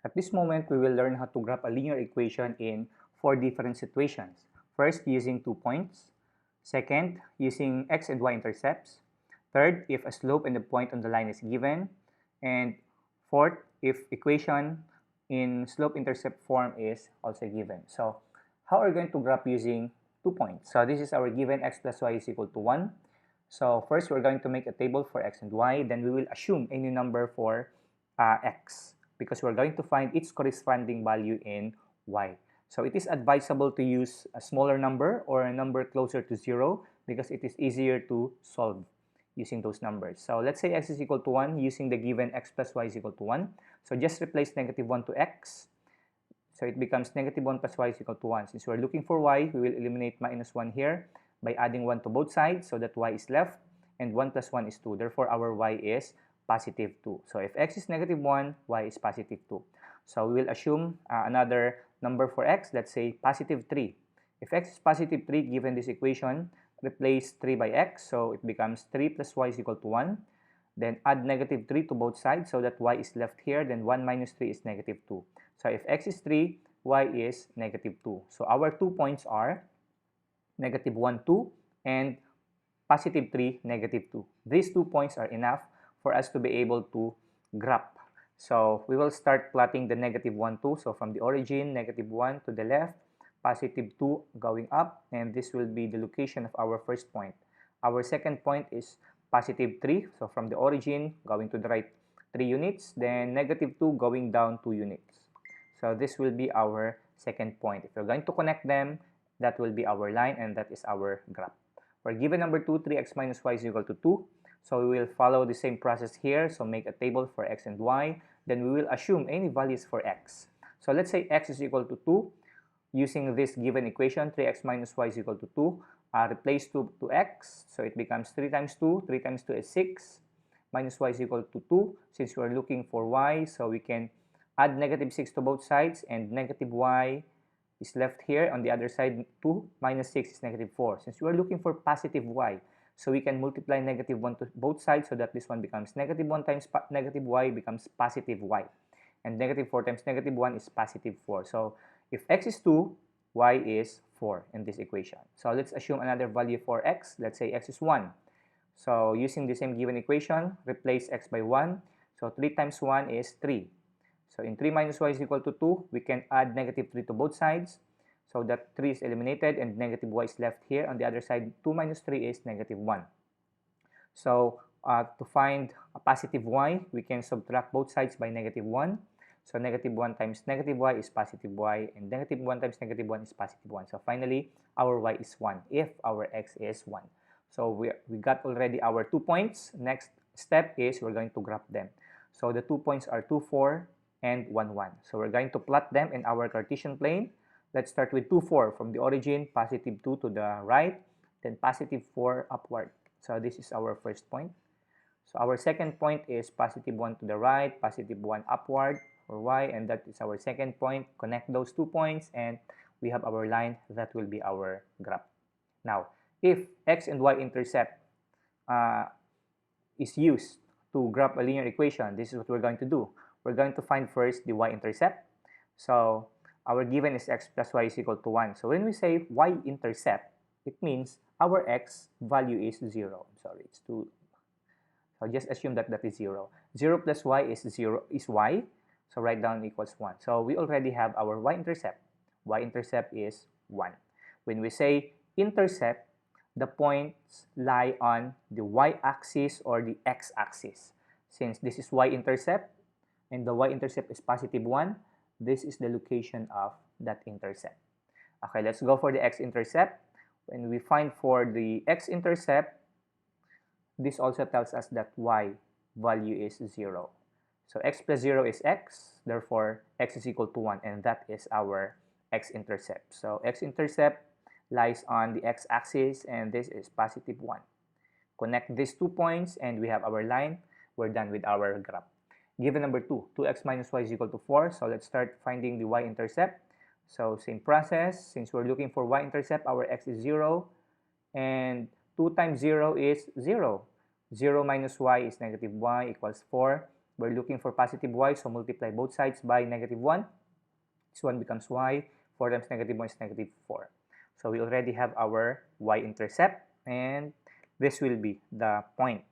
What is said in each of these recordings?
At this moment, we will learn how to graph a linear equation in 4 different situations. First, using 2 points. Second, using x and y intercepts. Third, if a slope and a point on the line is given. And fourth, if equation in slope-intercept form is also given. So, how are we going to graph using 2 points? So, this is our given x plus y is equal to 1. So, first, we're going to make a table for x and y. Then, we will assume any number for x, because we're going to find its corresponding value in y. So it is advisable to use a smaller number or a number closer to 0 because it is easier to solve using those numbers. So let's say x is equal to 1 using the given x plus y is equal to 1. So just replace negative 1 to x. So it becomes negative 1 plus y is equal to 1. Since we're looking for y, we will eliminate minus 1 here by adding 1 to both sides so that y is left, and 1 plus 1 is 2. Therefore, our y is positive 2. So if x is negative 1, y is positive 2. So we will assume another number for x, let's say positive 3. If x is positive 3, given this equation, replace 3 by x, so it becomes 3 plus y is equal to 1. Then add negative 3 to both sides so that y is left here, then 1 minus 3 is negative 2. So if x is 3, y is negative 2. So our 2 points are negative 1, 2, and positive 3, negative 2. These 2 points are enough for us to be able to graph. So we will start plotting the negative 1, 2. So from the origin, negative 1 to the left, positive 2 going up, and this will be the location of our first point. Our second point is positive 3. So from the origin, going to the right 3 units, then negative 2 going down 2 units. So this will be our second point. If you're going to connect them, that will be our line, and that is our graph. For given number 2, 3x minus y is equal to 2. So we will follow the same process here. So make a table for x and y. Then we will assume any values for x. So let's say x is equal to 2. Using this given equation, 3x minus y is equal to 2. Replace 2 to x. So it becomes 3 times 2. 3 times 2 is 6. Minus y is equal to 2. Since we are looking for y, so we can add negative 6 to both sides. And negative y is left here. On the other side, 2 minus 6 is negative 4. Since we are looking for positive y, so we can multiply negative 1 to both sides so that this one becomes negative 1 times negative y becomes positive y. And negative 4 times negative 1 is positive 4. So if x is 2, y is 4 in this equation. So let's assume another value for x. Let's say x is 1. So using the same given equation, replace x by 1. So 3 times 1 is 3. So in 3 minus y is equal to 2, we can add negative 3 to both sides. So that 3 is eliminated and negative y is left here. On the other side, 2 minus 3 is negative 1. So to find a positive y, we can subtract both sides by negative 1. So negative 1 times negative y is positive y, and negative 1 times negative 1 is positive 1. So finally, our y is 1 if our x is 1. So we got already our 2 points. Next step is we're going to graph them. So the 2 points are 2, 4, and 1, 1. So we're going to plot them in our Cartesian plane. Let's start with 2, 4. From the origin, positive 2 to the right, then positive 4 upward. So this is our first point. So our second point is positive 1 to the right, positive 1 upward for y, and that is our second point. Connect those 2 points, and we have our line. That will be our graph. Now, if x and y intercept is used to graph a linear equation, this is what we're going to do. We're going to find first the y-intercept. So our given is x plus y is equal to 1. So when we say y-intercept, it means our x value is 0. I'm sorry, it's 2. So just assume that that is 0. 0 plus y is 0 is y. So write down equals 1. So we already have our y-intercept. Y-intercept is 1. When we say intercept, the points lie on the y-axis or the x-axis. Since this is y-intercept, and the y-intercept is positive 1, this is the location of that intercept. Okay, let's go for the x-intercept. When we find for the x-intercept, this also tells us that y value is 0. So x plus 0 is x, therefore x is equal to 1, and that is our x-intercept. So x-intercept lies on the x-axis, and this is positive 1. Connect these 2 points, and we have our line. We're done with our graph. Given number 2, 2x minus y is equal to 4. So let's start finding the y-intercept. So same process. Since we're looking for y-intercept, our x is 0. And 2 times 0 is 0. 0 minus y is negative y equals 4. We're looking for positive y, so multiply both sides by -1. This one becomes y. 4 times -1 is -4. So we already have our y-intercept, and this will be the point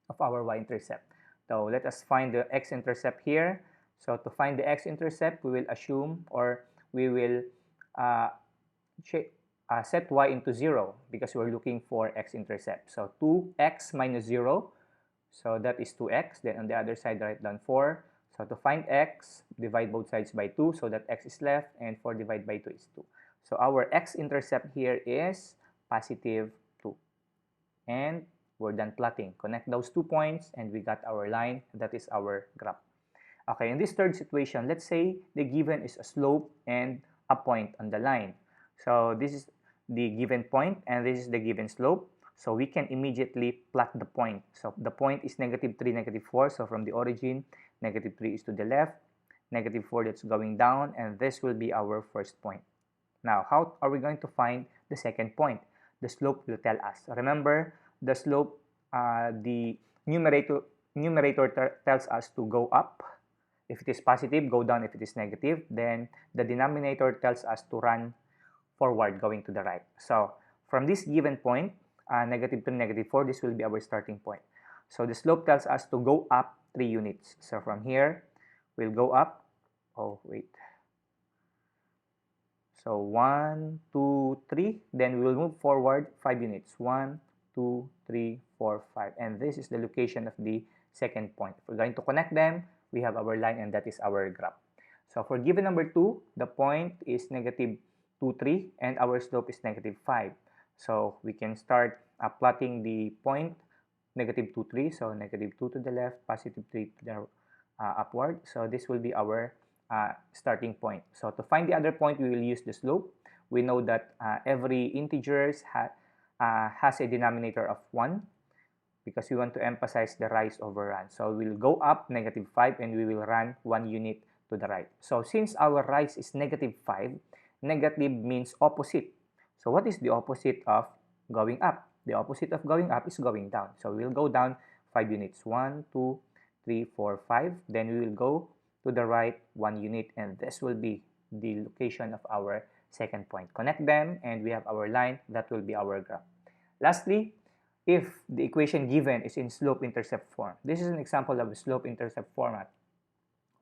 of our y-intercept. So let us find the x-intercept here. So to find the x-intercept, we will assume, or we will set y into 0 because we're looking for x-intercept. So 2x minus 0, so that is 2x. Then on the other side, write down 4. So to find x, divide both sides by 2 so that x is left, and 4 divided by 2 is 2. So our x-intercept here is positive 2. And we're done plotting. Connect those 2 points and we got our line. That is our graph. Okay, in this third situation, let's say the given is a slope and a point on the line. So this is the given point and this is the given slope. So we can immediately plot the point. So the point is -3, -4. So from the origin, -3 is to the left, -4 that's going down, and this will be our first point. Now, how are we going to find the second point? The slope will tell us. Remember, the slope, the numerator tells us to go up. If it is positive, go down if it is negative. Then the denominator tells us to run forward, going to the right. So from this given point, -3, -4, this will be our starting point. So the slope tells us to go up 3 units. So from here, we'll go up. Oh, wait. So 1, 2, 3. Then we will move forward 5 units. 1, 2, 3, 4, 5. And this is the location of the second point. If we're going to connect them, we have our line, and that is our graph. So for given number 2, the point is -2, 3, and our slope is -5. So we can start plotting the point -2, 3. So -2 to the left, +3 to the upward. So this will be our starting point. So to find the other point, we will use the slope. We know that every integer has a denominator of 1 because we want to emphasize the rise over run. So we'll go up -5 and we will run 1 unit to the right. So since our rise is -5, negative means opposite. So what is the opposite of going up? The opposite of going up is going down. So we'll go down 5 units. 1, 2, 3, 4, 5. Then we will go to the right 1 unit, and this will be the location of our second point. Connect them and we have our line. That will be our graph. Lastly, if the equation given is in slope-intercept form. This is an example of a slope-intercept format.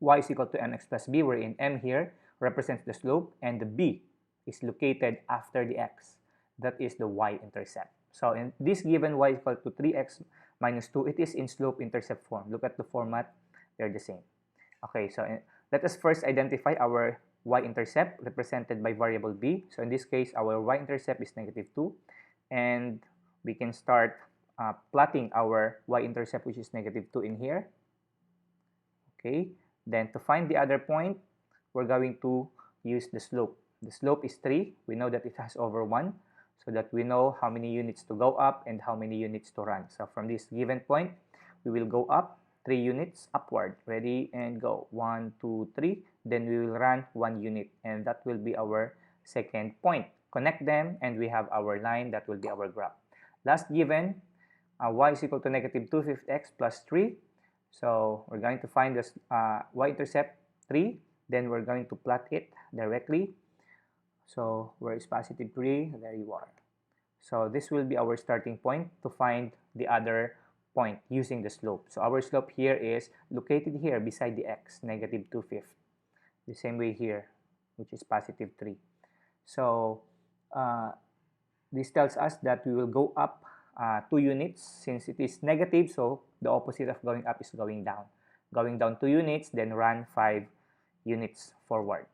Y is equal to mx plus b, wherein m here represents the slope and the b is located after the x. That is the y-intercept. So in this given y is equal to 3x minus 2, it is in slope-intercept form. Look at the format, they're the same. Okay, so let us first identify our y-intercept represented by variable b. So in this case, our y-intercept is -2, and we can start plotting our y-intercept, which is -2 in here. Okay, then to find the other point, we're going to use the slope. The slope is 3. We know that it has over 1, so that we know how many units to go up and how many units to run. So from this given point, we will go up 3 units upward. Ready and go. 1, 2, 3. Then we will run 1 unit, and that will be our second point. Connect them and we have our line. That will be our graph. Last given, y is equal to -2/5 x plus 3. So we're going to find this y-intercept 3. Then we're going to plot it directly. So where is +3? There you are. So this will be our starting point to find the other point using the slope. So our slope here is located here beside the x, -2/5. The same way here, which is +3. So this tells us that we will go up 2 units since it is negative, so the opposite of going up is going down. Going down 2 units, then run 5 units forward.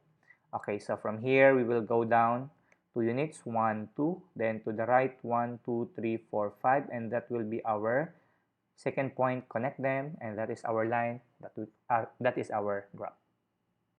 Okay, so from here we will go down 2 units, 1, 2, then to the right 1, 2, 3, 4, 5, and that will be our second point. Connect them, and that is our line. That is our graph.